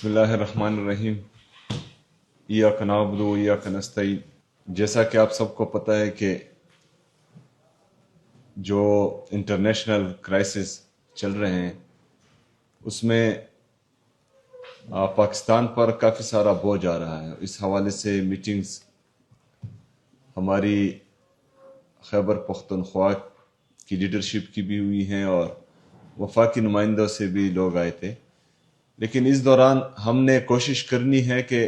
بسم اللہ الرحمن الرحیم ایاک نعبد و ایاک نستعین۔ جیسا کہ آپ سب کو پتہ ہے کہ جو انٹرنیشنل کرائسس چل رہے ہیں اس میں پاکستان پر کافی سارا بوجھ آ رہا ہے۔ اس حوالے سے میٹنگز ہماری خیبر پختونخوا کی لیڈرشپ کی بھی ہوئی ہیں اور وفاقی نمائندوں سے بھی لوگ آئے تھے، لیکن اس دوران ہم نے کوشش کرنی ہے کہ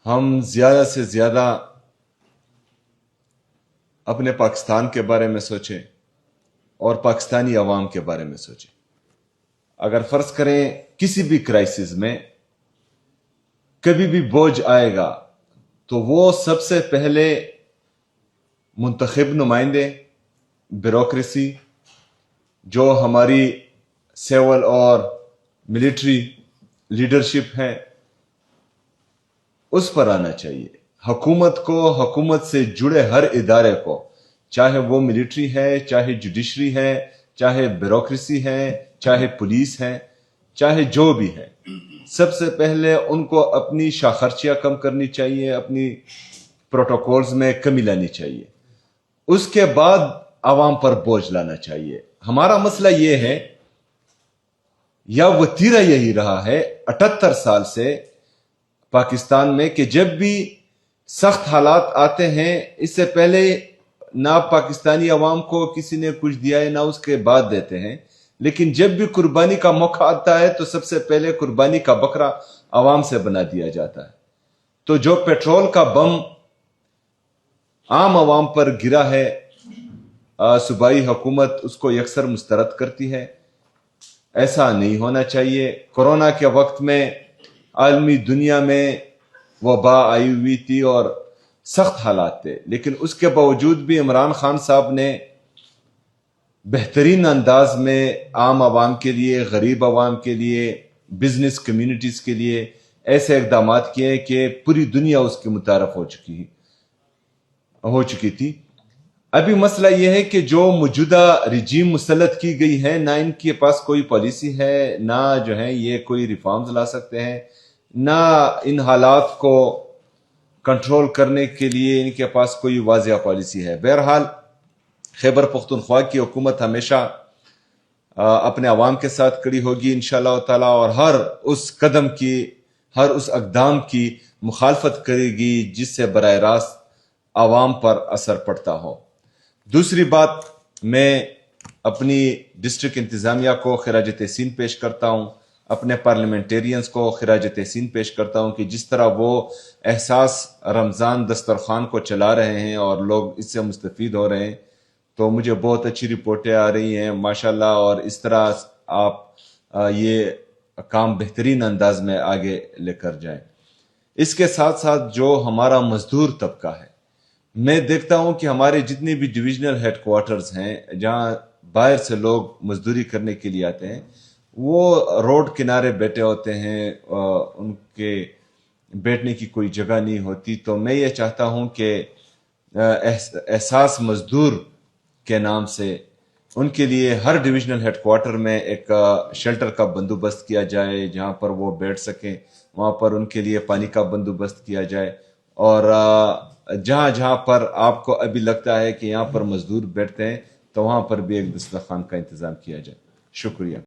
ہم زیادہ سے زیادہ اپنے پاکستان کے بارے میں سوچیں اور پاکستانی عوام کے بارے میں سوچیں۔ اگر فرض کریں کسی بھی کرائسس میں کبھی بھی بوجھ آئے گا تو وہ سب سے پہلے منتخب نمائندے، بیوروکریسی، جو ہماری سول اور ملٹری لیڈرشپ ہے، اس پر آنا چاہیے۔ حکومت کو، حکومت سے جڑے ہر ادارے کو، چاہے وہ ملٹری ہے، چاہے جوڈیشری ہے، چاہے بیوروکریسی ہے، چاہے پولیس ہے، چاہے جو بھی ہے، سب سے پہلے ان کو اپنی شاخرچیاں کم کرنی چاہیے، اپنی پروٹوکولز میں کمی لانی چاہیے، اس کے بعد عوام پر بوجھ لانا چاہیے۔ ہمارا مسئلہ یہ ہے یا وتیرہ یہی رہا ہے 78 سال سے پاکستان میں کہ جب بھی سخت حالات آتے ہیں اس سے پہلے نہ پاکستانی عوام کو کسی نے کچھ دیا ہے نہ اس کے بعد دیتے ہیں، لیکن جب بھی قربانی کا موقع آتا ہے تو سب سے پہلے قربانی کا بکرا عوام سے بنا دیا جاتا ہے۔ تو جو پیٹرول کا بم عام عوام پر گرا ہے، صوبائی حکومت اس کو یکسر مسترد کرتی ہے۔ ایسا نہیں ہونا چاہیے۔ کورونا کے وقت میں عالمی دنیا میں وبا آئی ہوئی تھی اور سخت حالات تھے، لیکن اس کے باوجود بھی عمران خان صاحب نے بہترین انداز میں عام عوام کے لیے، غریب عوام کے لیے، بزنس کمیونٹیز کے لیے ایسے اقدامات کیے کہ پوری دنیا اس کی متعارف ہو چکی تھی۔ ابھی مسئلہ یہ ہے کہ جو موجودہ رجیم مسلط کی گئی ہے، نہ ان کے پاس کوئی پالیسی ہے، نہ جو ہے یہ کوئی ریفارمز لا سکتے ہیں، نہ ان حالات کو کنٹرول کرنے کے لیے ان کے پاس کوئی واضح پالیسی ہے۔ بہرحال خیبر پختونخوا کی حکومت ہمیشہ اپنے عوام کے ساتھ کڑی ہوگی انشاءاللہ تعالی، اور ہر اس قدم کی، ہر اس اقدام کی مخالفت کرے گی جس سے براہ راست عوام پر اثر پڑتا ہو۔ دوسری بات، میں اپنی ڈسٹرکٹ انتظامیہ کو خراج تحسین پیش کرتا ہوں، اپنے پارلیمنٹیرینز کو خراج تحسین پیش کرتا ہوں کہ جس طرح وہ احساس رمضان دسترخوان کو چلا رہے ہیں اور لوگ اس سے مستفید ہو رہے ہیں، تو مجھے بہت اچھی رپورٹیں آ رہی ہیں ماشاءاللہ، اور اس طرح آپ یہ کام بہترین انداز میں آگے لے کر جائیں۔ اس کے ساتھ ساتھ جو ہمارا مزدور طبقہ ہے، میں دیکھتا ہوں کہ ہمارے جتنے بھی ڈویژنل ہیڈ کوارٹرز ہیں جہاں باہر سے لوگ مزدوری کرنے کے لیے آتے ہیں، وہ روڈ کنارے بیٹھے ہوتے ہیں، ان کے بیٹھنے کی کوئی جگہ نہیں ہوتی۔ تو میں یہ چاہتا ہوں کہ احساس مزدور کے نام سے ان کے لیے ہر ڈویژنل ہیڈ کوارٹر میں ایک شیلٹر کا بندوبست کیا جائے جہاں پر وہ بیٹھ سکیں، وہاں پر ان کے لیے پانی کا بندوبست کیا جائے، اور جہاں جہاں پر آپ کو ابھی لگتا ہے کہ یہاں پر مزدور بیٹھتے ہیں تو وہاں پر بھی ایک دسترخوان کا انتظام کیا جائے۔ شکریہ۔